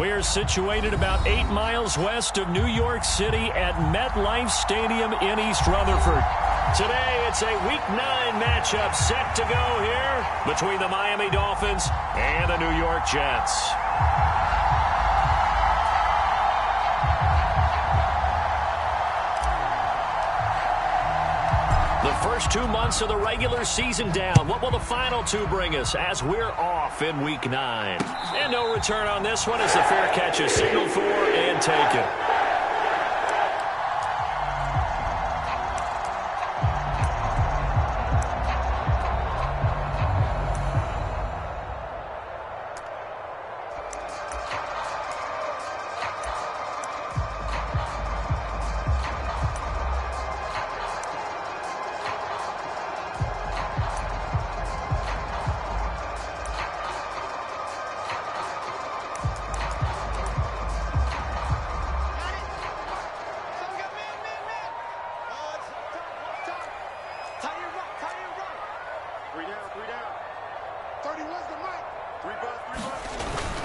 We're situated about 8 miles west of New York City at MetLife Stadium in East Rutherford. Today, it's a Week 9 matchup set to go here between the Miami Dolphins and the New York Jets. The first 2 months of the regular season down. What will the final 2 bring us as we're off in Week 9? And no return on this one as the fair catch is signaled for and taken.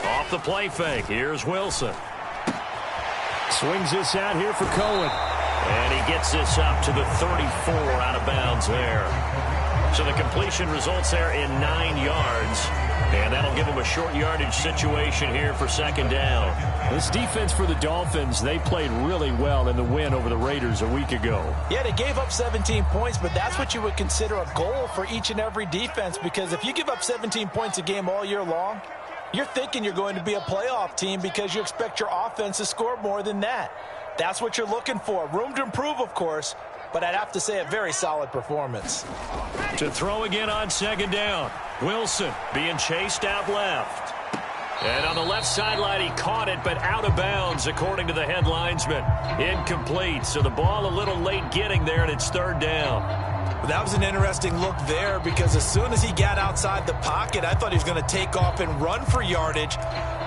Off the play fake, here's Wilson. Swings this out here for Cohen. And he gets this up to the 34 out of bounds there. So the completion results there in 9 yards. And that'll give him a short yardage situation here for second down. This defense for the Dolphins, they played really well in the win over the Raiders a week ago. Yeah, they gave up 17 points, but that's what you would consider a goal for each and every defense, because if you give up 17 points a game all year long, you're thinking you're going to be a playoff team because you expect your offense to score more than that. That's what you're looking for. Room to improve, of course, but I'd have to say a very solid performance. To throw again on second down. Wilson being chased out left. And on the left sideline, he caught it, but out of bounds, according to the head linesman. Incomplete, so the ball a little late getting there, and it's third down. That was an interesting look there, because as soon as he got outside the pocket, I thought he was going to take off and run for yardage.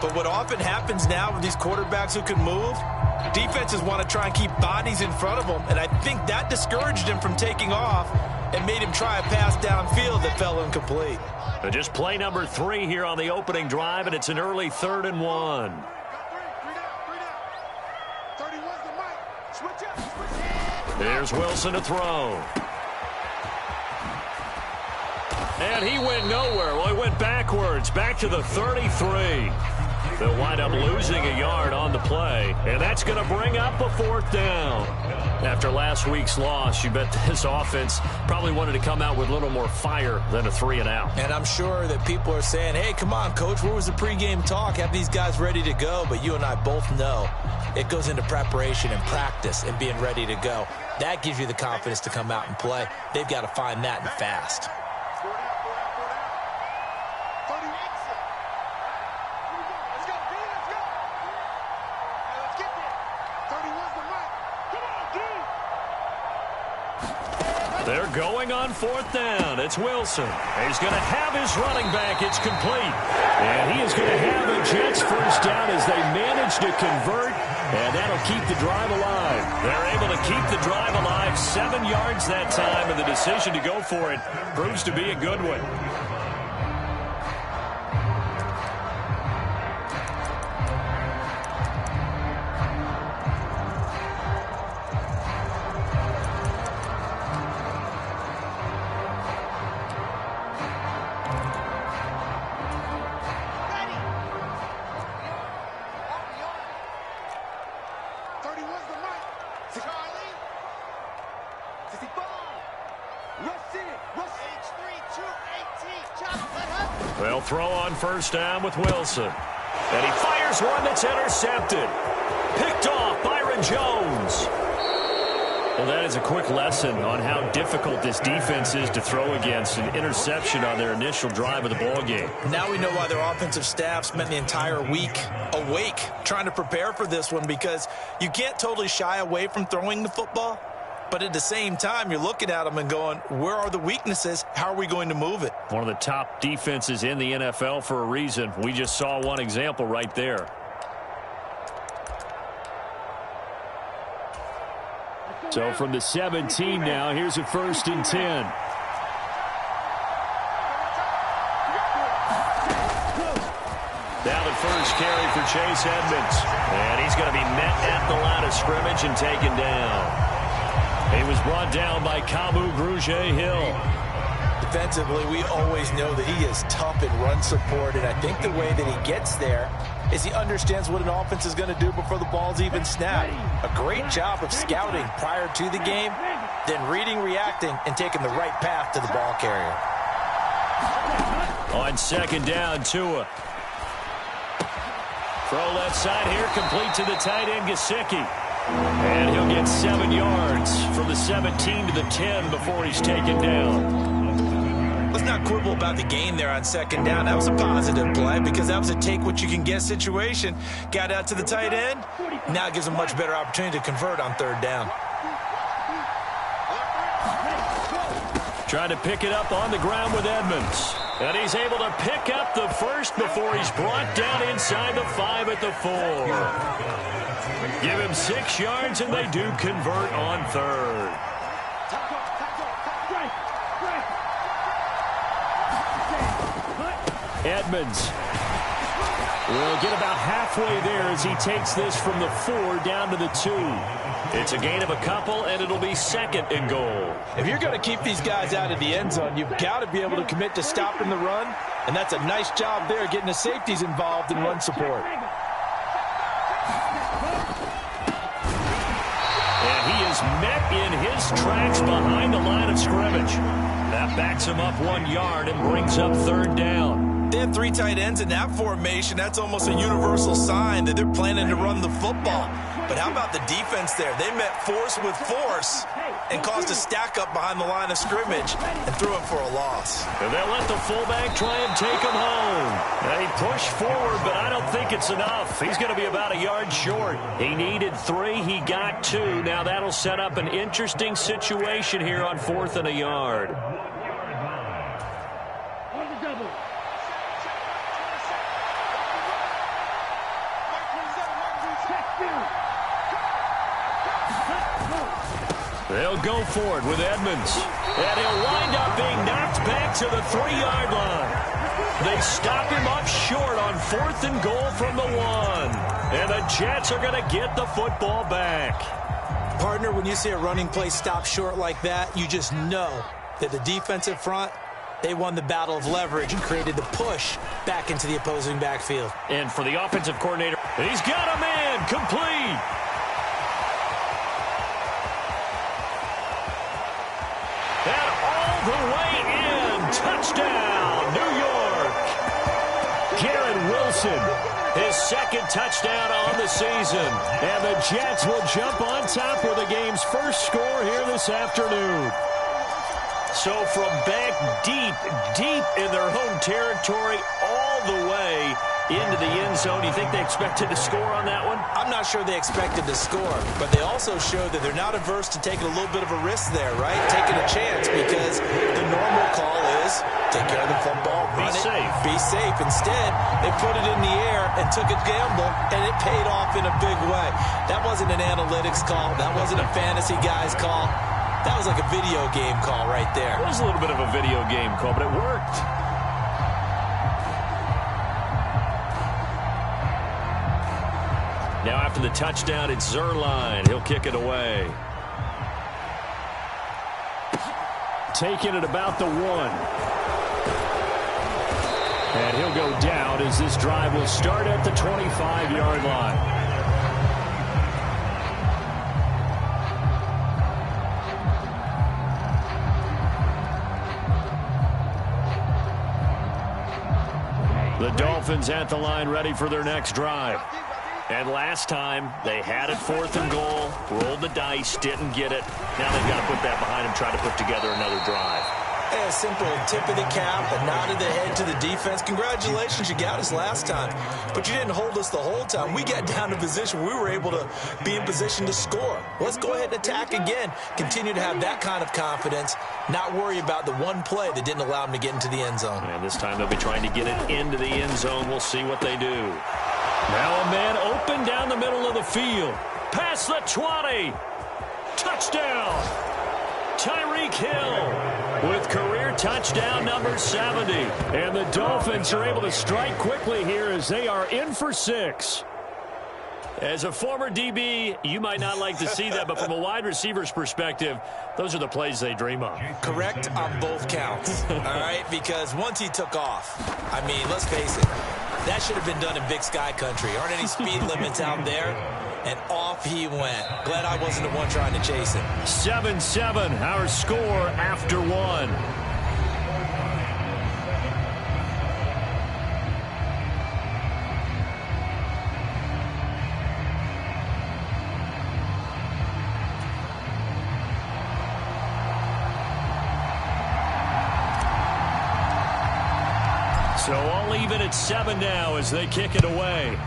But what often happens now with these quarterbacks who can move, defenses want to try and keep bodies in front of them, and I think that discouraged him from taking off and made him try a pass downfield that fell incomplete. Just play number 3 here on the opening drive, and it's an early 3rd and 1. There's Wilson to throw. And he went nowhere. Well, he went backwards, back to the 33. They'll wind up losing a yard on the play, and that's going to bring up a 4th down. After last week's loss, you bet this offense probably wanted to come out with a little more fire than a 3-and-out. And I'm sure that people are saying, hey, come on, Coach, where was the pregame talk? Have these guys ready to go? But you and I both know it goes into preparation and practice and being ready to go. That gives you the confidence to come out and play. They've got to find that and fast. They're going on 4th down. It's Wilson. He's going to have his running back. It's complete. And he is going to have a Jets first down as they manage to convert, and that'll keep the drive alive. They're able to keep the drive alive, 7 yards that time, and the decision to go for it proves to be a good one. They'll throw on first down with Wilson. And he fires one that's intercepted. Picked off Byron Jones. Well, that is a quick lesson on how difficult this defense is to throw against. An interception on their initial drive of the ballgame. Now we know why their offensive staff spent the entire week awake trying to prepare for this one, because you can't totally shy away from throwing the football. But at the same time, you're looking at them and going, where are the weaknesses? How are we going to move it? One of the top defenses in the NFL for a reason. We just saw one example right there. So from the 17 now, here's a 1st and 10. Now the first carry for Chase Edmonds. And he's going to be met at the line of scrimmage and taken down. He was brought down by Kamu Grugier-Hill. Defensively, we always know that he is tough in run support, and I think the way that he gets there is he understands what an offense is going to do before the ball's even snapped. A great job of scouting prior to the game, then reading, reacting, and taking the right path to the ball carrier. On second down, Tua. Throw left side here, complete to the tight end, Gesicki. And he'll get 7 yards from the 17 to the 10 before he's taken down. Let's not quibble about the gain there on second down. That was a positive play because that was a take-what-you-can-get situation. Got out to the tight end. Now it gives him a much better opportunity to convert on third down. Trying to pick it up on the ground with Edmonds. And he's able to pick up the first before he's brought down inside the 5 at the 4. Give him 6 yards, and they do convert on third. Edmonds will get about halfway there as he takes this from the 4 down to the 2. It's a gain of a couple, and it'll be second and goal. If you're going to keep these guys out of the end zone, you've got to be able to commit to stopping the run, and that's a nice job there getting the safeties involved in run support. And he is met in his tracks behind the line of scrimmage. That backs him up 1 yard and brings up third down. They have 3 tight ends in that formation. That's almost a universal sign that they're planning to run the football. But how about the defense there? They met force with force and caused a stack up behind the line of scrimmage and threw it for a loss. And they'll let the fullback try and take him home. And he pushed forward, but I don't think it's enough. He's going to be about a yard short. He needed 3. He got 2. Now that'll set up an interesting situation here on 4th and a yard. They'll go for it with Edmonds. And he'll wind up being knocked back to the 3-yard line. They stop him up short on 4th and goal from the 1. And the Jets are going to get the football back. Partner, when you see a running play stop short like that, you just know that the defensive front, they won the battle of leverage and created the push back into the opposing backfield. And for the offensive coordinator, he's got a man complete. And all the way in. Touchdown, New York. Garrett Wilson, his 2nd touchdown on the season. And the Jets will jump on top with the game's first score here this afternoon. So from back deep in their home territory all the way into the end zone, you think they expected to score on that one? I'm not sure they expected to score, but they also showed that they're not averse to taking a little bit of a risk there, right? Taking a chance because the normal call is take care of the football, run it, be safe. Instead, they put it in the air and took a gamble, and it paid off in a big way. That wasn't an analytics call. That wasn't a fantasy guy's call. That was like a video game call right there. It was a little bit of a video game call, but it worked. Now after the touchdown, it's Zerline. He'll kick it away. Taking it about the 1. And he'll go down as this drive will start at the 25-yard line. The Dolphins at the line ready for their next drive. And last time, they had it 4th and goal, rolled the dice, didn't get it. Now they've got to put that behind them, try to put together another drive. A simple tip of the cap, a nod of the head to the defense. Congratulations, you got us last time. But you didn't hold us the whole time. We got down to position. We were able to be in position to score. Let's go ahead and attack again. Continue to have that kind of confidence. Not worry about the one play that didn't allow them to get into the end zone. And this time they'll be trying to get it into the end zone. We'll see what they do. Now a man open down the middle of the field. Past the 20. Touchdown. Tyreek Hill with career touchdown number 70. And the Dolphins are able to strike quickly here as they are in for 6. As a former DB, you might not like to see that, but from a wide receiver's perspective, those are the plays they dream of. Correct on both counts, all right? Because once he took off, I mean, let's face it, that should have been done in Big Sky Country. Aren't any speed limits out there? And off he went. Glad I wasn't the one trying to chase him. 7-7, our score after 1. So all even at 7 now as they kick it away.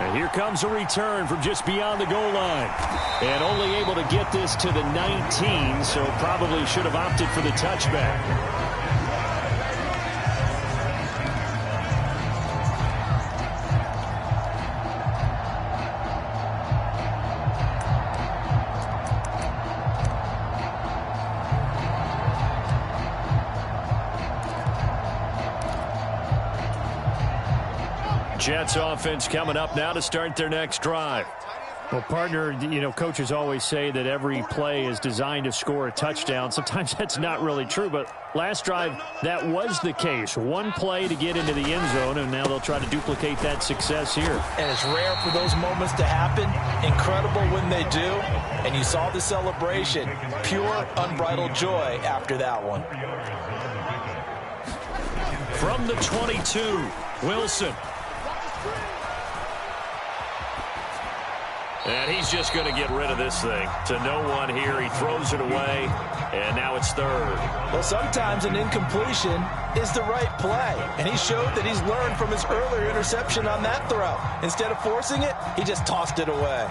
And here comes a return from just beyond the goal line. And only able to get this to the 19, so probably should have opted for the touchback. Jets offense coming up now to start their next drive. Well, partner, you know, coaches always say that every play is designed to score a touchdown. Sometimes that's not really true, but last drive, that was the case. One play to get into the end zone, and now they'll try to duplicate that success here. And it's rare for those moments to happen. Incredible when they do. And you saw the celebration. Pure, unbridled joy after that one. From the 22, Wilson. And he's just going to get rid of this thing. To no one here. He throws it away, and now it's third. Well, sometimes an incompletion is the right play. And he showed that he's learned from his earlier interception on that throw. Instead of forcing it, he just tossed it away.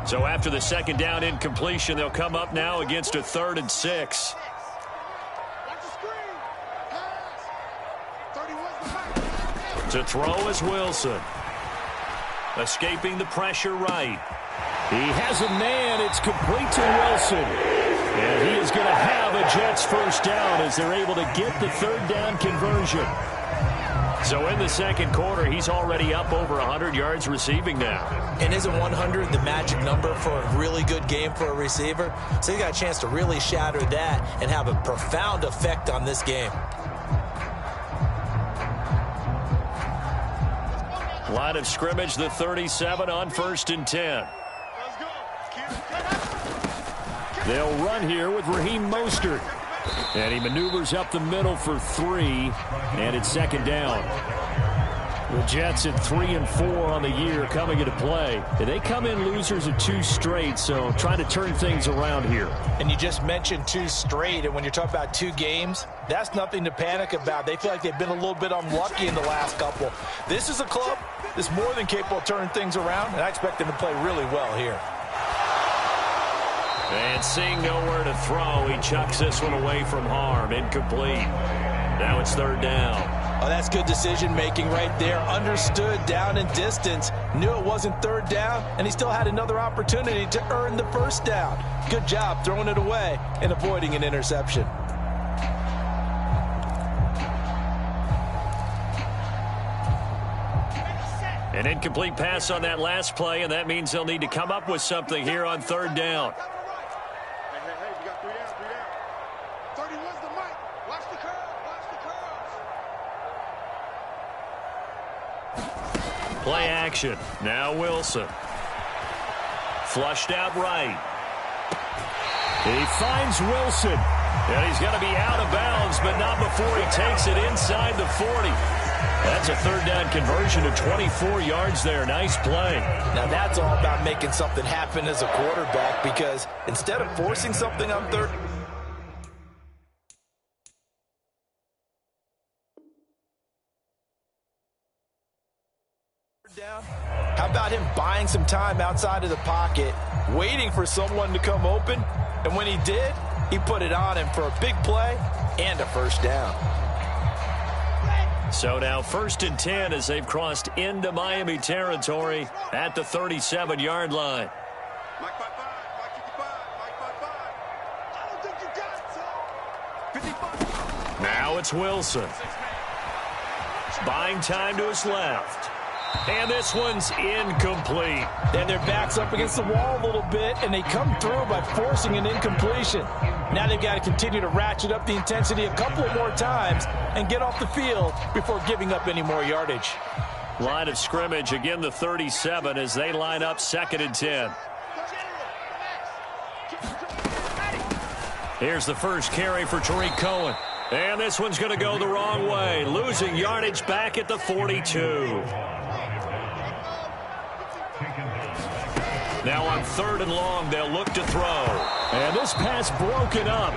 So after the second down incompletion, they'll come up now against a 3rd and 6. To throw is Wilson. Escaping the pressure right. He has a man. It's complete to Wilson. And he is going to have a Jets first down as they're able to get the 3rd down conversion. So in the second quarter, he's already up over 100 yards receiving now. And isn't 100 the magic number for a really good game for a receiver? So you got a chance to really shatter that and have a profound effect on this game. Line of scrimmage, the 37 on 1st and 10. They'll run here with Raheem Mostert. And he maneuvers up the middle for 3, and it's 2nd down. The Jets at 3 and 4 on the year coming into play. They come in losers of 2 straight, so trying to turn things around here. And you just mentioned 2 straight, and when you're talking about 2 games, that's nothing to panic about. They feel like they've been a little bit unlucky in the last couple. This is a club that's more than capable of turning things around, and I expect them to play really well here. And seeing nowhere to throw, he chucks this one away from harm. Incomplete. Now it's 3rd down. Oh, that's good decision-making right there. Understood down and distance. Knew it wasn't 3rd down, and he still had another opportunity to earn the 1st down. Good job throwing it away and avoiding an interception. An incomplete pass on that last play, and that means they'll need to come up with something here on 3rd down. Play action. Now Wilson. Flushed out right. He finds Wilson. And he's going to be out of bounds, but not before he takes it inside the 40. That's a 3rd down conversion to 24 yards there. Nice play. Now that's all about making something happen as a quarterback, because instead of forcing something on 3rd down, how about about him buying some time outside of the pocket, waiting for someone to come open, and when he did, he put it on him for a big play and a first down. So now 1st and 10 as they've crossed into Miami territory at the 37-yard line. Now it's Wilson. Buying time to his left. And this one's incomplete. And their back's up against the wall a little bit, and they come through by forcing an incompletion. Now they've got to continue to ratchet up the intensity a couple of more times and get off the field before giving up any more yardage. Line of scrimmage, again the 37 as they line up 2nd and 10. Here's the first carry for Tariq Cohen. And this one's going to go the wrong way, losing yardage back at the 42. Now on 3rd and long, they'll look to throw. And this pass broken up.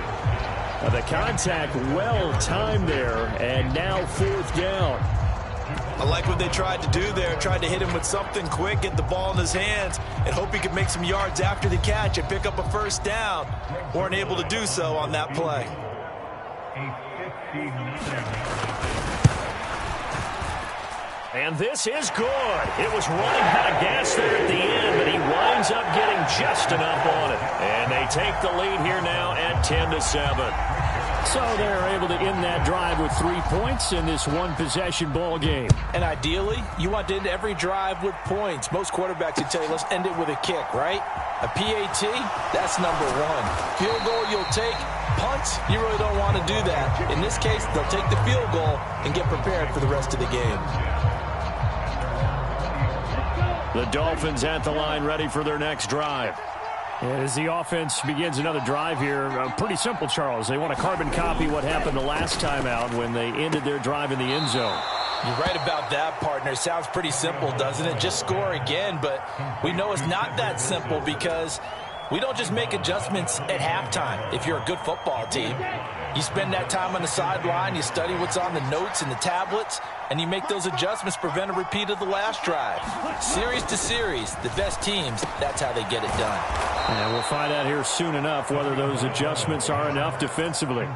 The contact well timed there, and now 4th down. I like what they tried to do there, tried to hit him with something quick, get the ball in his hands, and hope he could make some yards after the catch and pick up a first down. Weren't able to do so on that play. And this is good. It was running out of gas there at the end, but he winds up getting just enough on it. And they take the lead here now at 10-7. So they're able to end that drive with 3 points in this one-possession ball game. And ideally, you want to end every drive with points. Most quarterbacks would tell you, let's end it with a kick, right? A PAT, that's number 1. Field goal you'll take. Punts, you really don't want to do that. In this case, they'll take the field goal and get prepared for the rest of the game. The Dolphins at the line, ready for their next drive. As the offense begins another drive here, pretty simple, Charles. They want to carbon copy what happened the last time out when they ended their drive in the end zone. You're right about that, partner. Sounds pretty simple, doesn't it? Just score again, but we know it's not that simple because we don't just make adjustments at halftime if you're a good football team. You spend that time on the sideline, you study what's on the notes and the tablets, and you make those adjustments to prevent a repeat of the last drive. Series to series, the best teams, that's how they get it done. And we'll find out here soon enough whether those adjustments are enough defensively.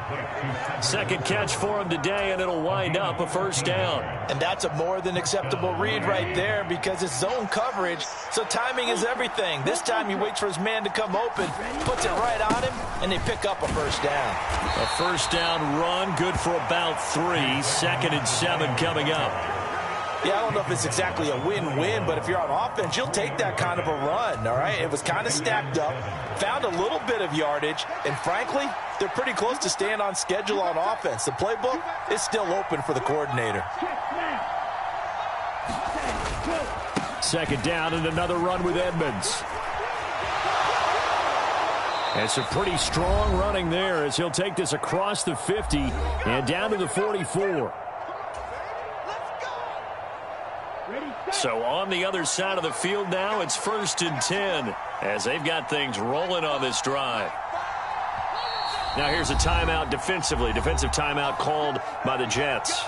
Second catch for him today, and it'll wind up a first down. And that's a more than acceptable read right there because it's zone coverage, so timing is everything. This time he waits for his man to come open, puts it right on him, and they pick up a first down. A first down run, good for about 3. 2nd and 7 coming up. Yeah, I don't know if it's exactly a win-win, but if you're on offense, you'll take that kind of a run, all right? It was kind of stacked up, found a little bit of yardage, and frankly, they're pretty close to staying on schedule on offense. The playbook is still open for the coordinator. 2nd down and another run with Edmonds. It's a pretty strong running there as he'll take this across the 50 and down to the 44. So on the other side of the field now, it's 1st and 10 as they've got things rolling on this drive. Now here's a timeout defensively. Defensive timeout called by the Jets.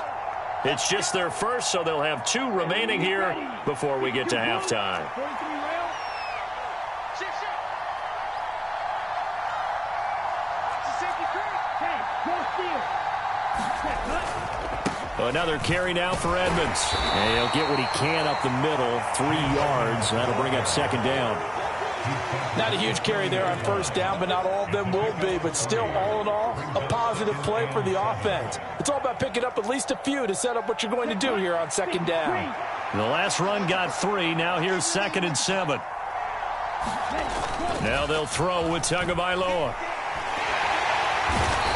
It's just their first, so they'll have 2 remaining here before we get to halftime. Another carry now for Edmonds. And he'll get what he can up the middle, 3 yards. That'll bring up 2nd down. Not a huge carry there on first down, but not all of them will be. But still, all in all, a positive play for the offense. It's all about picking up at least a few to set up what you're going to do here on 2nd down. The last run got 3. Now here's 2nd and 7. Now they'll throw with Tagovailoa.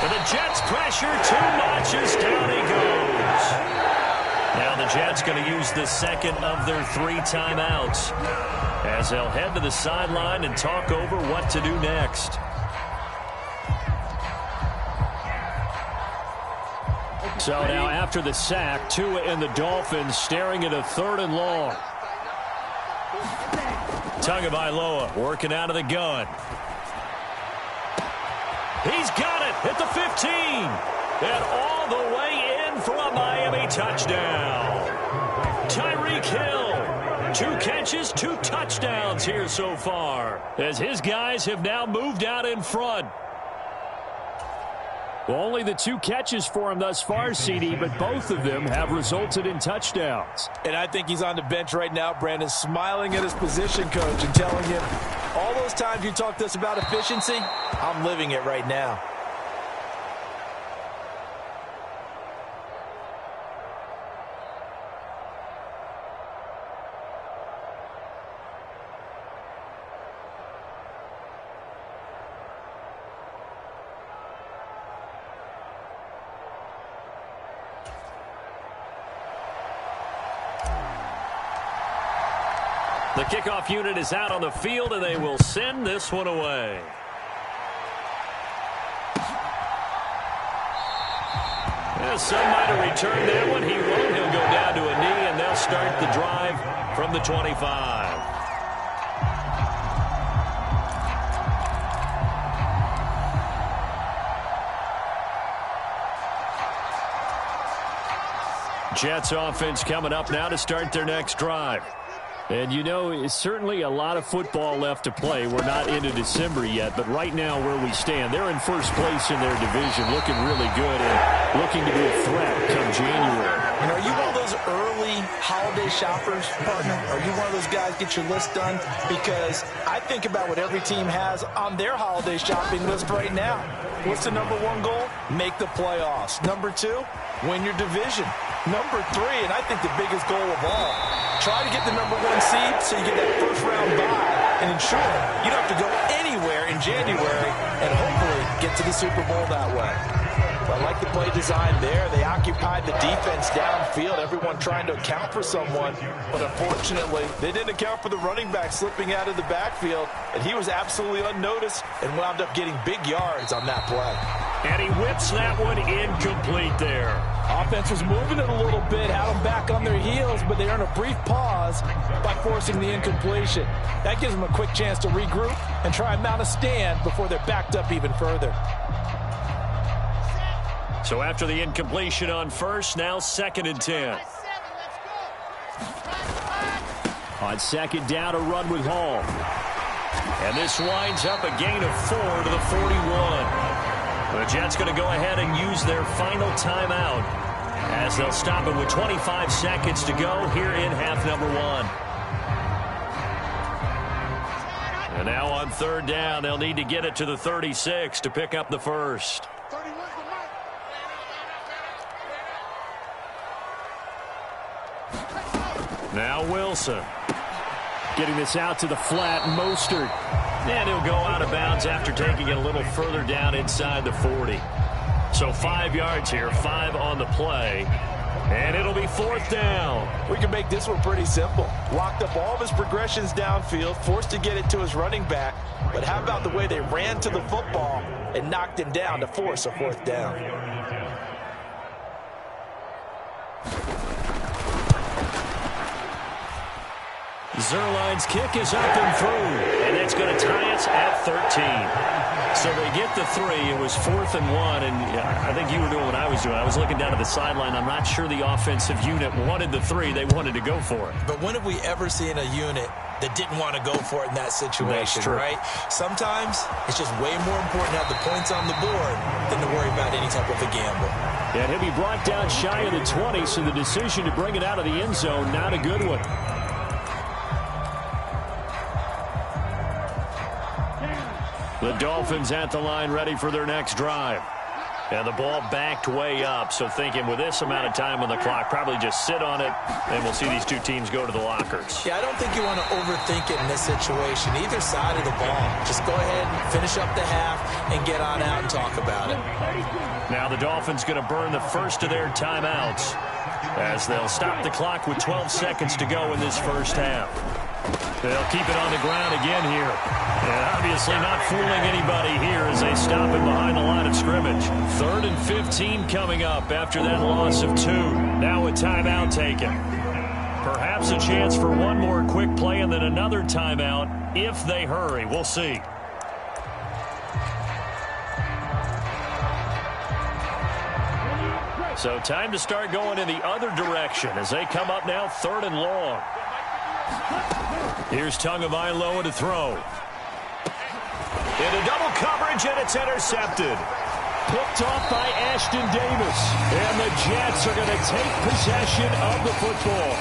And the Jets pressure too much as down he goes. Now the Jets going to use the second of their 3 timeouts as they'll head to the sideline and talk over what to do next. So now after the sack, Tua and the Dolphins staring at a 3rd and long. Tagovailoa working out of the gun. He's got it at the 15. And all the way in for a Miami touchdown. Tyreek Hill, 2 catches. catches, 2 touchdowns here so far, as his guys have now moved out in front. Well, only the 2 catches for him thus far, CD, but both of them have resulted in touchdowns. And I think he's on the bench right now, Brandon, smiling at his position coach and telling him, all those times you talked to us about efficiency, I'm living it right now. The kickoff unit is out on the field, and they will send this one away. Some might have returned that one. He won't. He'll go down to a knee, and they'll start the drive from the 25. Jets offense coming up now to start their next drive. And, you know, it's certainly a lot of football left to play. We're not into December yet, but right now where we stand, they're in first place in their division, looking really good and looking to be a threat come January. And are you one of those early holiday shoppers, partner? Are you one of those guys get your list done? Because I think about what every team has on their holiday shopping list right now. What's the number 1 goal? Make the playoffs. Number 2, win your division. Number 3, and I think the biggest goal of all, try to get the number 1 seed so you get that first round bye and ensure you don't have to go anywhere in January and hopefully get to the Super Bowl that way. But I like the play design there. They occupied the defense downfield, everyone trying to account for someone. But unfortunately, they didn't account for the running back slipping out of the backfield, and he was absolutely unnoticed and wound up getting big yards on that play. And he whips that one incomplete there. Offense was moving it a little bit, had them back on their heels, but they earned a brief pause by forcing the incompletion. That gives them a quick chance to regroup and try and mount a stand before they're backed up even further. So after the incompletion on first, now 2nd and 10. On 2nd down, a run with Hall. And this winds up a gain of 4 to the 41. The Jets going to go ahead and use their final timeout as they'll stop it with 25 seconds to go here in half number 1. And now on 3rd down, they'll need to get it to the 36 to pick up the first. Now Wilson. Getting this out to the flat, Mostert. And he'll go out of bounds after taking it a little further down inside the 40. So 5 yards here, 5 on the play. And it'll be 4th down. We can make this one pretty simple. Locked up all of his progressions downfield, forced to get it to his running back. But how about the way they ran to the football and knocked him down to force a 4th down? Zerline's kick is up and through, and it's going to tie us at 13. So they get the 3. It was 4th and 1, and I think you were doing what I was doing. I was looking down at the sideline. I'm not sure the offensive unit wanted the 3. They wanted to go for it. But when have we ever seen a unit that didn't want to go for it in that situation, right? Sometimes it's just way more important to have the points on the board than to worry about any type of a gamble. And he'll be brought down shy of the 20, so the decision to bring it out of the end zone, not a good one. The Dolphins at the line ready for their next drive. And the ball backed way up, so thinking with this amount of time on the clock, probably just sit on it, and we'll see these two teams go to the lockers. Yeah, I don't think you want to overthink it in this situation. Either side of the ball. Just go ahead and finish up the half and get on out and talk about it. Now the Dolphins going to burn the first of their timeouts as they'll stop the clock with 12 seconds to go in this first half. They'll keep it on the ground again here. And obviously not fooling anybody here as they stop it behind the line of scrimmage. 3rd and 15 coming up after that loss of 2. Now a timeout taken. Perhaps a chance for one more quick play and then another timeout if they hurry. We'll see. So time to start going in the other direction as they come up now 3rd and long. Here's Tagovailoa to throw. Into double coverage, and it's intercepted. Picked off by Ashton Davis. And the Jets are going to take possession of the football.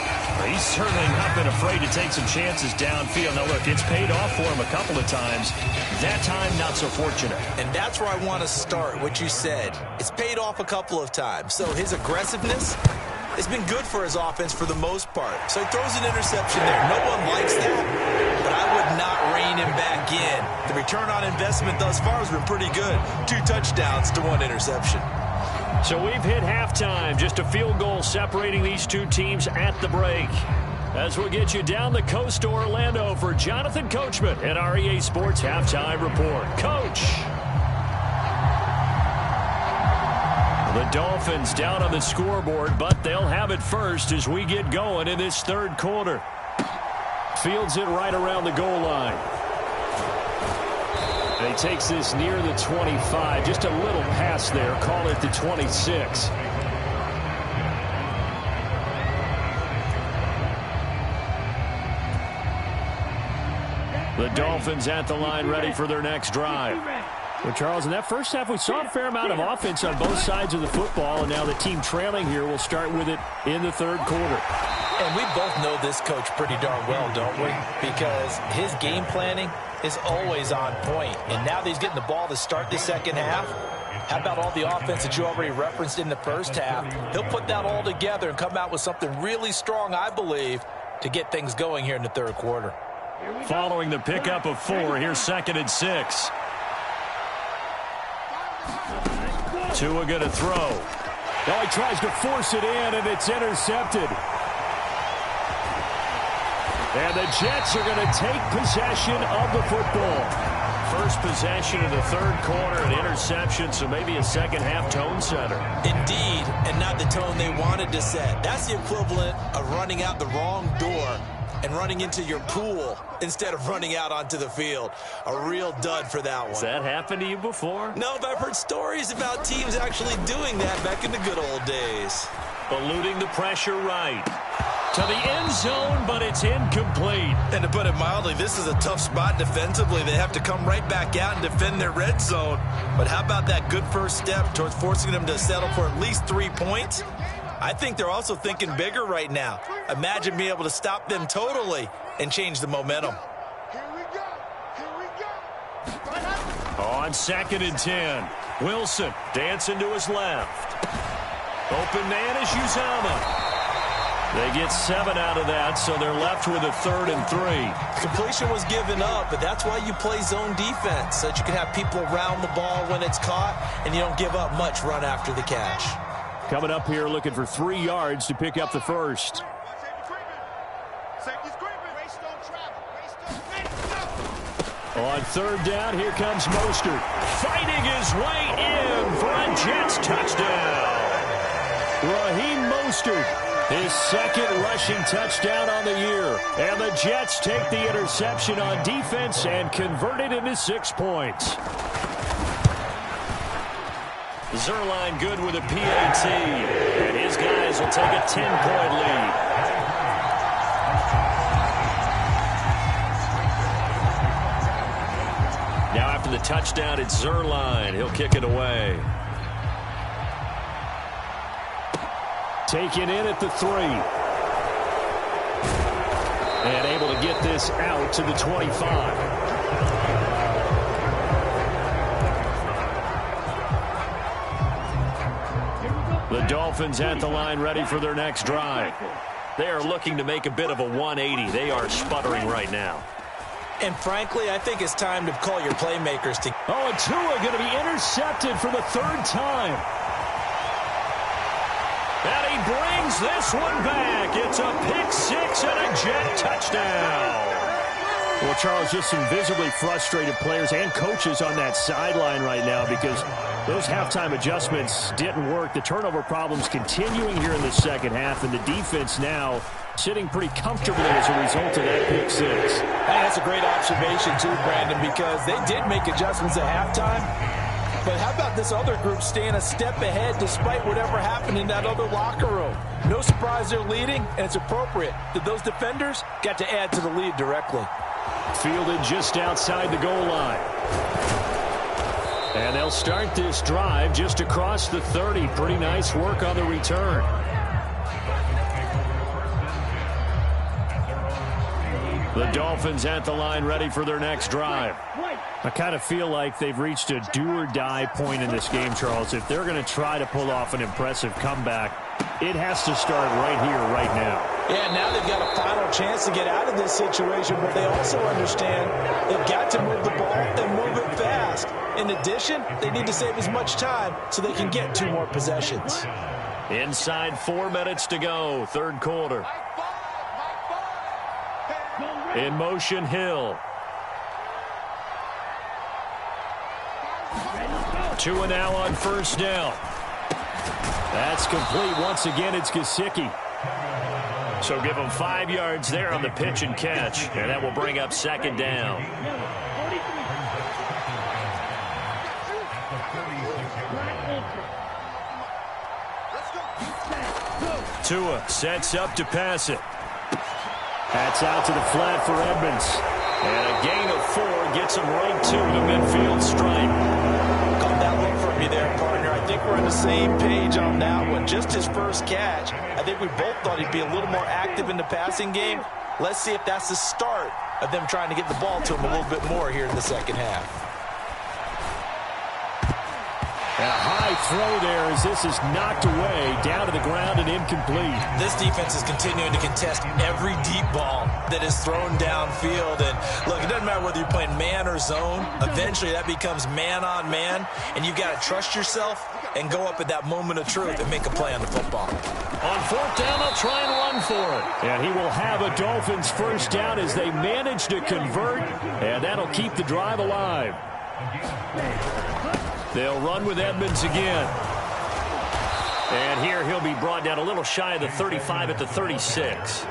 He's certainly not been afraid to take some chances downfield. Now, look, it's paid off for him a couple of times. That time, not so fortunate. And that's where I want to start, what you said. It's paid off a couple of times. So his aggressiveness has been good for his offense for the most part. So he throws an interception there. No one likes that, but I would not rein him back in. The return on investment thus far has been pretty good. 2 touchdowns to 1 interception. So we've hit halftime. Just a field goal separating these two teams at the break. As we'll get you down the coast to Orlando for Jonathan Coachman at our EA Sports Halftime Report. Coach. The Dolphins down on the scoreboard, but they'll have it first as we get going in this third quarter. Fields it right around the goal line. And he takes this near the 25. Just a little pass there. Call it the 26. The Dolphins at the line ready for their next drive. Well, Charles, in that first half, we saw a fair amount of offense on both sides of the football, and now the team trailing here will start with it in the third quarter. And we both know this coach pretty darn well, don't we? Because his game planning is always on point. And now that he's getting the ball to start the second half, how about all the offense that you already referenced in the first half? He'll put that all together and come out with something really strong, I believe, to get things going here in the third quarter. Following the pickup of 4, here's 2nd and 6. Tua going to throw. Now he tries to force it in, and it's intercepted. And the Jets are going to take possession of the football. First possession of the third quarter, an interception, so maybe a second-half tone setter. Indeed, and not the tone they wanted to set. That's the equivalent of running out the wrong door and running into your pool instead of running out onto the field. A real dud for that one. Has that happened to you before? No, but I've heard stories about teams actually doing that back in the good old days. Eluding the pressure right. To the end zone, but it's incomplete. And to put it mildly, this is a tough spot defensively. They have to come right back out and defend their red zone. But how about that good first step towards forcing them to settle for at least 3 points? I think they're also thinking bigger right now. Imagine being able to stop them totally and change the momentum. On 2nd and 10, Wilson dancing to his left. Open man is Uzama. They get 7 out of that, so they're left with a 3rd and 3. Completion was given up, but that's why you play zone defense, so that you can have people around the ball when it's caught, and you don't give up much run after the catch. Coming up here looking for 3 yards to pick up the first. On 3rd down, here comes Mostert. Fighting his way in for a Jets touchdown. Raheem Mostert, his 2nd rushing touchdown on the year. And the Jets take the interception on defense and convert it into 6 points. Zerline good with a PAT. And his guys will take a 10-point lead. Now after the touchdown, it's Zerline. He'll kick it away. Taken in at the 3. And able to get this out to the 25. The Dolphins at the line ready for their next drive. They are looking to make a bit of a 180. They are sputtering right now. And frankly, I think it's time to call your playmakers to... Oh, and Tua going to be intercepted for the 3rd time. And he brings this one back. It's a pick-6 and a Jet touchdown. Well, Charles, just some visibly frustrated players and coaches on that sideline right now because those halftime adjustments didn't work. The turnover problems continuing here in the second half, and the defense now sitting pretty comfortably as a result of that pick-6. Hey, that's a great observation, too, Brandon, because they did make adjustments at halftime, But how about this other group staying a step ahead despite whatever happened in that other locker room? No surprise they're leading, and it's appropriate that those defenders got to add to the lead directly. Fielded just outside the goal line. And they'll start this drive just across the 30. Pretty nice work on the return. The Dolphins at the line ready for their next drive. I kind of feel like they've reached a do-or-die point in this game, Charles. If they're going to try to pull off an impressive comeback, it has to start right here, right now. Yeah, now they've got a final chance to get out of this situation, but they also understand they've got to move the ball and move it fast. In addition, they need to save as much time so they can get 2 more possessions. Inside 4 minutes to go, third quarter. In motion, Hill. 2 and now on first down. That's complete. Once again, it's Gesicki. So give him 5 yards there on the pitch and catch, and that will bring up second down. Tua sets up to pass it. That's out to the flat for Edmonds. And a gain of 4 gets him right to the midfield stripe. Caught that look for me there, partner. I think we're on the same page on that one. Just his first catch. I think we both thought he'd be a little more active in the passing game. Let's see if that's the start of them trying to get the ball to him a little bit more here in the second half. And a high throw there as this is knocked away, down to the ground and incomplete. This defense is continuing to contest every deep ball that is thrown downfield. And look, it doesn't matter whether you're playing man or zone. Eventually that becomes man on man, and you've got to trust yourself and go up at that moment of truth and make a play on the football. On fourth down, they'll try and run for it. And he will have a Dolphins first down as they manage to convert, and that'll keep the drive alive. They'll run with Edmonds again. And here he'll be brought down a little shy of the 35 at the 36.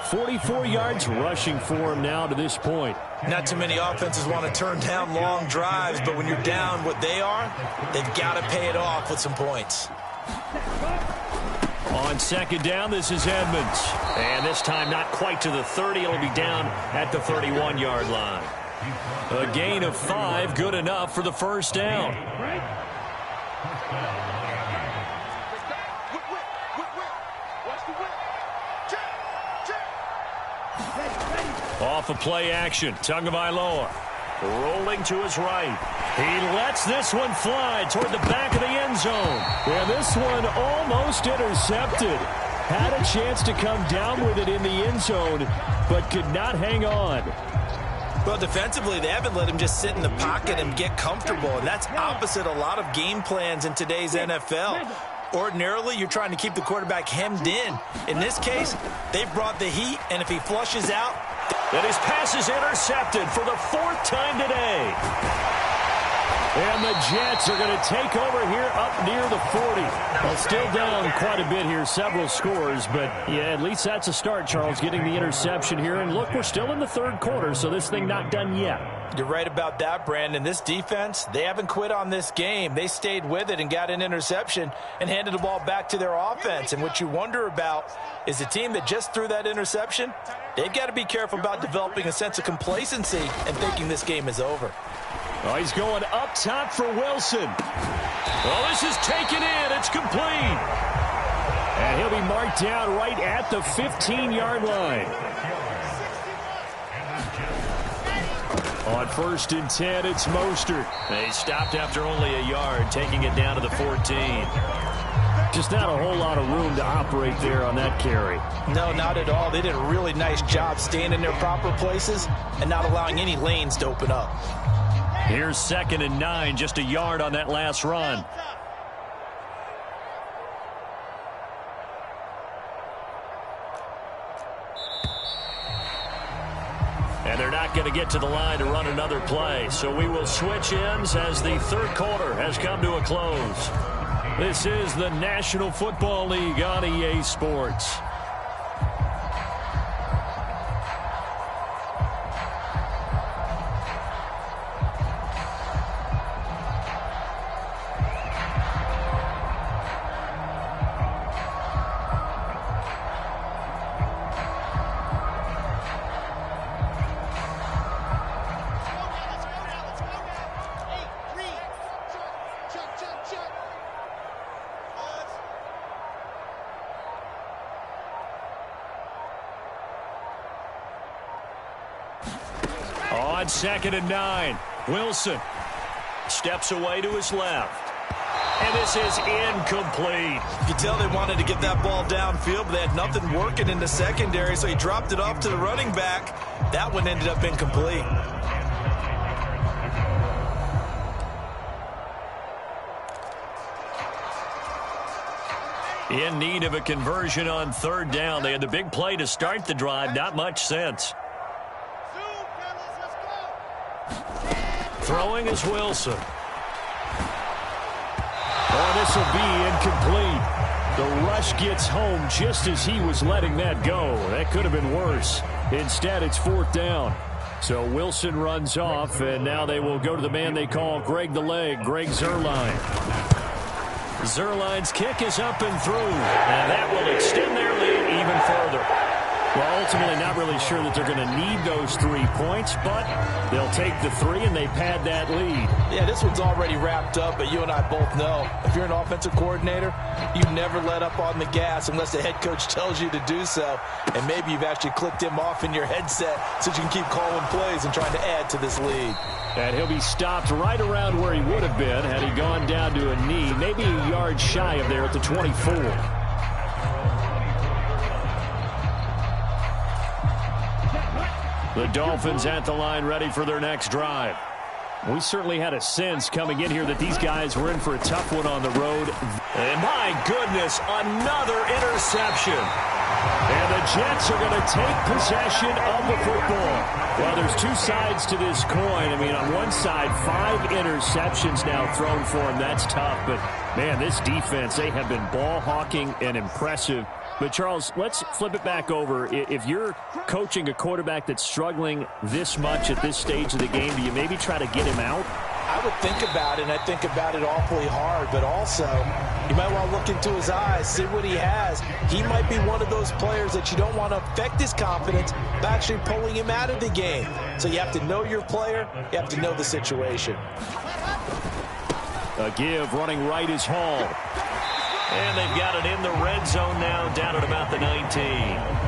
44 yards rushing for him now to this point. Not too many offenses want to turn down long drives, but when you're down what they are, they've got to pay it off with some points. On second down, this is Edmonds. And this time not quite to the 30. It'll be down at the 31-yard line. A gain of 5, good enough for the first down. Off of play action, Tagovailoa rolling to his right. He lets this one fly toward the back of the end zone. And this one almost intercepted. Had a chance to come down with it in the end zone, but could not hang on. Well, defensively, they haven't let him just sit in the pocket and get comfortable, and that's opposite a lot of game plans in today's NFL. Ordinarily, you're trying to keep the quarterback hemmed in. In this case, they've brought the heat, and if he flushes out... And his pass is intercepted for the 4th time today. And the Jets are going to take over here up near the 40. Well, still down quite a bit here, several scores, but yeah, at least that's a start, Charles, getting the interception here. And look, we're still in the third quarter, so this thing not done yet. You're right about that, Brandon. This defense, they haven't quit on this game. They stayed with it and got an interception and handed the ball back to their offense. And what you wonder about is the team that just threw that interception, they've got to be careful about developing a sense of complacency and thinking this game is over. Oh, he's going up top for Wilson. Well, this is taken in. It's complete. And he'll be marked down right at the 15-yard line. On 1st and 10, it's Mostert. They stopped after only a yard, taking it down to the 14. Just not a whole lot of room to operate there on that carry. No, not at all. They did a really nice job staying in their proper places and not allowing any lanes to open up. Here's 2nd and 9, just a yard on that last run. And they're not going to get to the line to run another play. So we will switch ends as the third quarter has come to a close. This is the National Football League on EA Sports. On 2nd and 9, Wilson steps away to his left. And this is incomplete. You can tell they wanted to get that ball downfield, but they had nothing working in the secondary, so he dropped it off to the running back. That one ended up incomplete. In need of a conversion on 3rd down. They had the big play to start the drive. Not much sense. Throwing is Wilson. Oh, this will be incomplete. The rush gets home just as he was letting that go. That could have been worse. Instead, it's 4th down. So Wilson runs off, and now they will go to the man they call Greg the Leg, Greg Zuerlein. Zuerlein's kick is up and through, and that will extend their lead even further. Well, ultimately not really sure that they're going to need those 3 points, but they'll take the 3 and they pad that lead. Yeah, this one's already wrapped up, but you and I both know if you're an offensive coordinator, you never let up on the gas unless the head coach tells you to do so. And maybe you've actually clicked him off in your headset so you can keep calling plays and trying to add to this lead. And he'll be stopped right around where he would have been had he gone down to a knee, maybe a yard shy of there at the 24. The Dolphins at the line ready for their next drive. We certainly had a sense coming in here that these guys were in for a tough one on the road. And my goodness, another interception. And the Jets are going to take possession of the football. Well, there's 2 sides to this coin. I mean, on one side, 5 interceptions now thrown for him. That's tough. But, man, this defense, they have been ball hawking and impressive. But, Charles, let's flip it back over. If you're coaching a quarterback that's struggling this much at this stage of the game, do you maybe try to get him out? I would think about it, and I think about it awfully hard. But also, you might want to look into his eyes, see what he has. He might be one of those players that you don't want to affect his confidence by actually pulling him out of the game. So you have to know your player. You have to know the situation. A give running right is Hall. And they've got it in the red zone now, down at about the 19.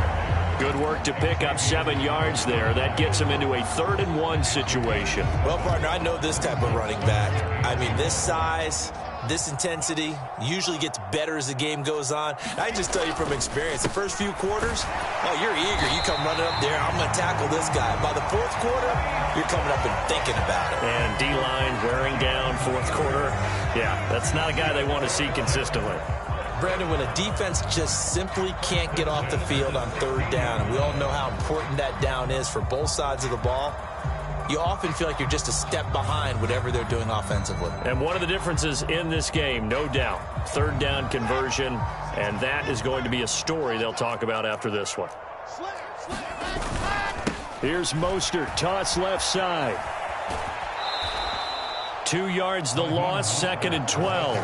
Good work to pick up 7 yards there. That gets them into a 3rd and 1 situation. Well, partner, I know this type of running back. I mean, this size, this intensity usually gets better as the game goes on. I just tell you from experience, the first few quarters, oh, you're eager. You come running up there, I'm going to tackle this guy. By the 4th quarter, you're coming up and thinking about it. And D-line wearing down 4th quarter. Yeah, that's not a guy they want to see consistently. Brandon, when a defense just simply can't get off the field on 3rd down, and we all know how important that down is for both sides of the ball, you often feel like you're just a step behind whatever they're doing offensively. And one of the differences in this game, no doubt, 3rd down conversion, and that is going to be a story they'll talk about after this one. Here's Mostert, toss left side. 2 yards the loss, 2nd and 12.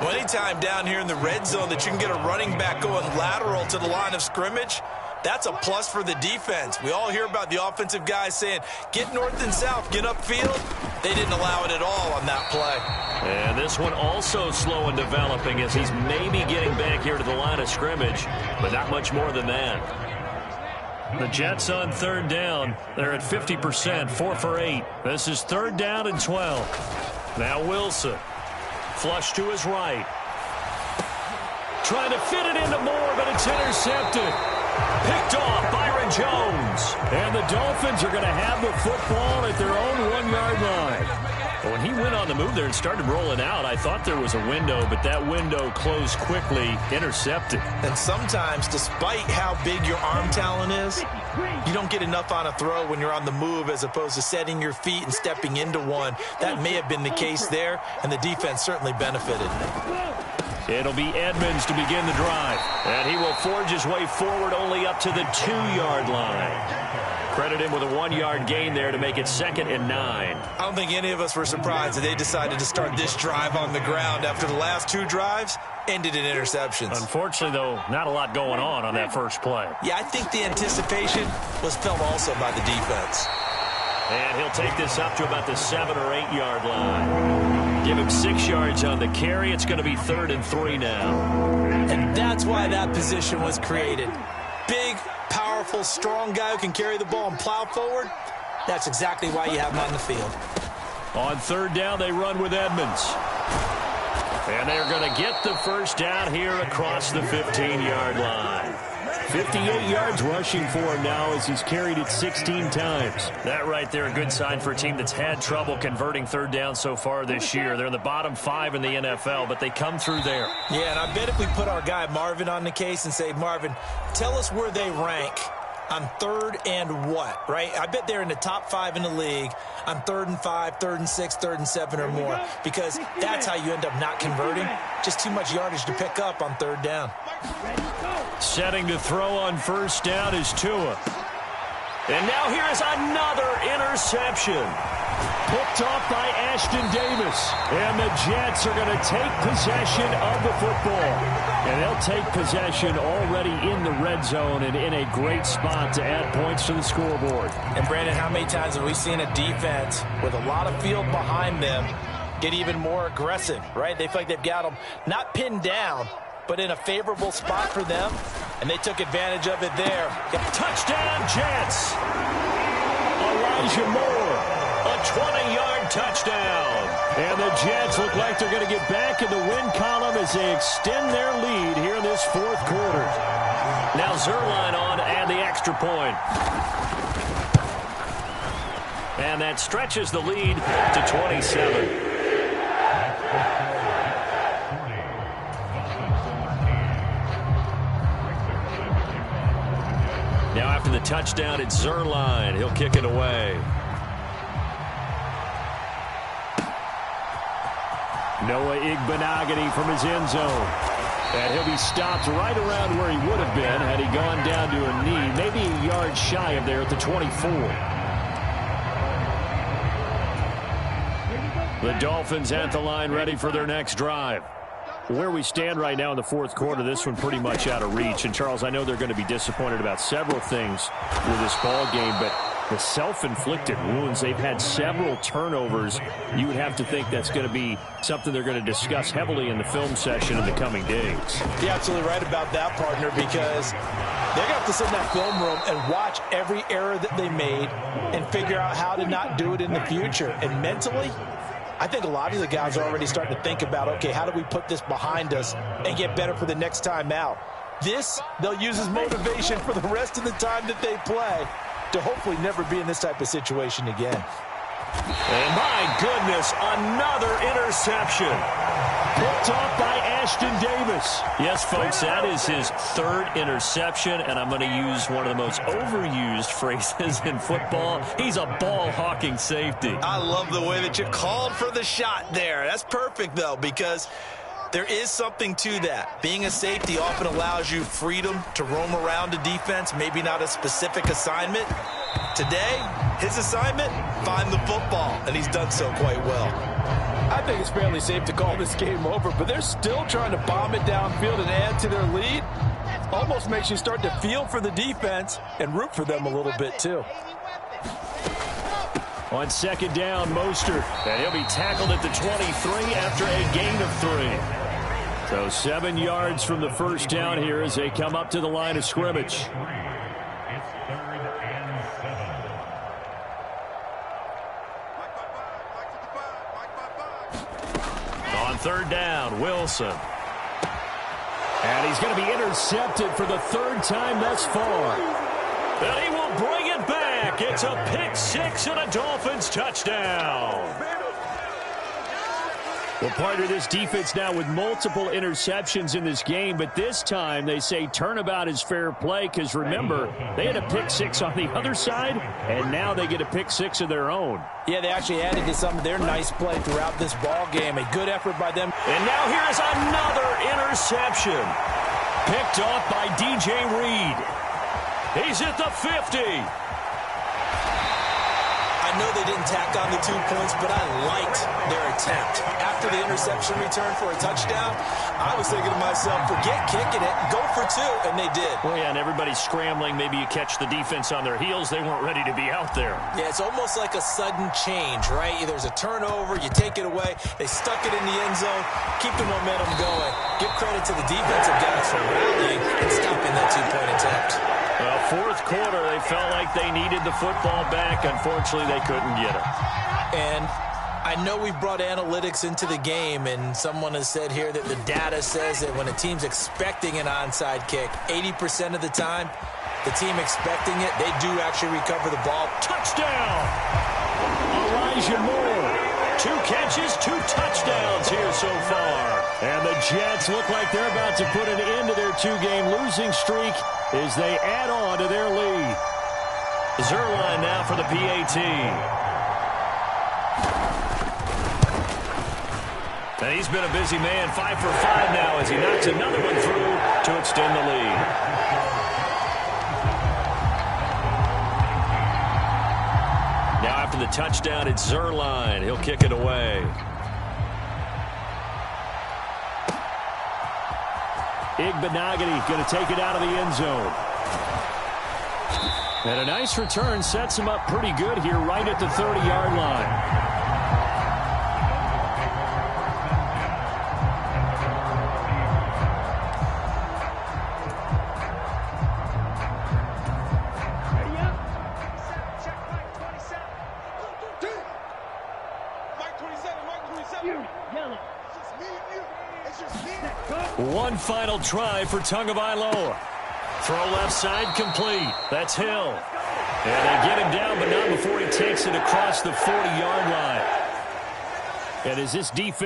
Well, anytime down here in the red zone that you can get a running back going lateral to the line of scrimmage, that's a plus for the defense. We all hear about the offensive guys saying, get north and south, get upfield. They didn't allow it at all on that play. And this one also slow and developing as he's maybe getting back here to the line of scrimmage, but not much more than that. The Jets on 3rd down. They're at 50%, 4 for 8. This is 3rd down and 12. Now Wilson. Flush to his right. Trying to fit it into Moore, but it's intercepted. Picked off Byron Jones. And the Dolphins are going to have the football at their own 1-yard line. When he went on the move there and started rolling out, I thought there was a window, but that window closed quickly, intercepted. And sometimes, despite how big your arm talent is, you don't get enough on a throw when you're on the move as opposed to setting your feet and stepping into one. That may have been the case there, and the defense certainly benefited. It'll be Edmonds to begin the drive, and he will forge his way forward only up to the 2-yard line. Credit him with a 1-yard gain there to make it 2nd and 9. I don't think any of us were surprised that they decided to start this drive on the ground after the last 2 drives ended in interceptions. Unfortunately, though, not a lot going on that first play. Yeah, I think the anticipation was felt also by the defense. And he'll take this up to about the 7- or 8-yard line. Give him 6 yards on the carry. It's going to be 3rd and 3 now. And that's why that position was created. Big, powerful, strong guy who can carry the ball and plow forward. That's exactly why you have him on the field. On third down, they run with Edmonds. And they're going to get the first down here across the 15-yard line. 58 yards rushing for him now as he's carried it 16 times. That right there, a good sign for a team that's had trouble converting third down so far this year. They're in the bottom 5 in the NFL, but they come through there. Yeah, and I bet if we put our guy Marvin on the case and say, Marvin, tell us where they rank on third and what, right? I bet they're in the top 5 in the league on 3rd and 5, 3rd and 6, 3rd and 7 or more, because that's how you end up not converting. Just too much yardage to pick up on third down. Setting to throw on first down is Tua. And now here is another interception. Picked off by Ashton Davis. And the Jets are going to take possession of the football. And they'll take possession already in the red zone and in a great spot to add points to the scoreboard. And, Brandon, how many times have we seen a defense with a lot of field behind them get even more aggressive, right? They feel like they've got them not pinned down, but in a favorable spot for them, and they took advantage of it there. Touchdown, Jets! Elijah Moore, a 20-yard touchdown. And the Jets look like they're going to get back in the win column as they extend their lead here in this fourth quarter. Now Zerline on and the extra point. And that stretches the lead to 27. Now after the touchdown, it's Zerline. He'll kick it away. Noah Igbenogany from his end zone. And he'll be stopped right around where he would have been had he gone down to a knee, maybe a yard shy of there at the 24. The Dolphins at the line ready for their next drive. Where we stand right now in the fourth quarter, this one pretty much out of reach. And, Charles, I know they're going to be disappointed about several things with this ball game, but the self-inflicted wounds, they've had several turnovers. You would have to think that's going to be something they're going to discuss heavily in the film session in the coming days. You're absolutely right about that, partner, because they're going to have to sit in that film room and watch every error that they made and figure out how to not do it in the future. And mentally, I think a lot of the guys are already starting to think about, okay, how do we put this behind us and get better for the next time out? This, they'll use as motivation for the rest of the time that they play to hopefully never be in this type of situation again. And my goodness, another interception. Picked off by Ashton Davis. Yes, folks, that is his third interception, and I'm going to use one of the most overused phrases in football. He's a ball-hawking safety. I love the way that you called for the shot there. That's perfect, though, because there is something to that. Being a safety often allows you freedom to roam around a defense, maybe not a specific assignment. Today, his assignment, find the football, and he's done so quite well. I think it's fairly safe to call this game over, but they're still trying to bomb it downfield and add to their lead. Almost makes you start to feel for the defense and root for them a little bit, too. On second down, Mostert. And he'll be tackled at the 23 after a gain of 3. So 7 yards from the first down here as they come up to the line of scrimmage. On third down, Wilson. And he's going to be intercepted for the third time thus far. And he will bring it back. It's a pick six and a Dolphins touchdown. Well, partner, this defense now with multiple interceptions in this game, but this time they say turnabout is fair play because, remember, they had a pick six on the other side, and now they get a pick six of their own. Yeah, they actually added to some of their nice play throughout this ball game. A good effort by them. And now here's another interception. Picked off by DJ Reed. He's at the 50. I know they didn't tack on the 2 points, but I liked their attempt. After the interception return for a touchdown, I was thinking to myself, forget kicking it, go for 2, and they did. Well, yeah, and everybody's scrambling. Maybe you catch the defense on their heels. They weren't ready to be out there. Yeah, it's almost like a sudden change, right? There's a turnover, you take it away, they stuck it in the end zone, keep the momentum going. Give credit to the defensive guys for rallying and stopping that 2-point attempt. Well, fourth quarter, they felt like they needed the football back. Unfortunately, they couldn't get it. And I know we've brought analytics into the game, and someone has said here that the data says that when a team's expecting an onside kick, 80% of the time, the team expecting it, they do actually recover the ball. Touchdown! Elijah Moore. 2 catches, 2 touchdowns here so far. And the Jets look like they're about to put an end to their 2-game losing streak as they add on to their lead. Zerline now for the PAT. And he's been a busy man, 5 for 5 now as he knocks another one through to extend the lead. Now after the touchdown, it's Zerline. He'll kick it away. Igbenogany going to take it out of the end zone. And a nice return sets him up pretty good here right at the 30-yard line. One final try for Tagovailoa. Throw left side complete. That's Hill. And they get him down, but not before he takes it across the 40-yard line. And as this defense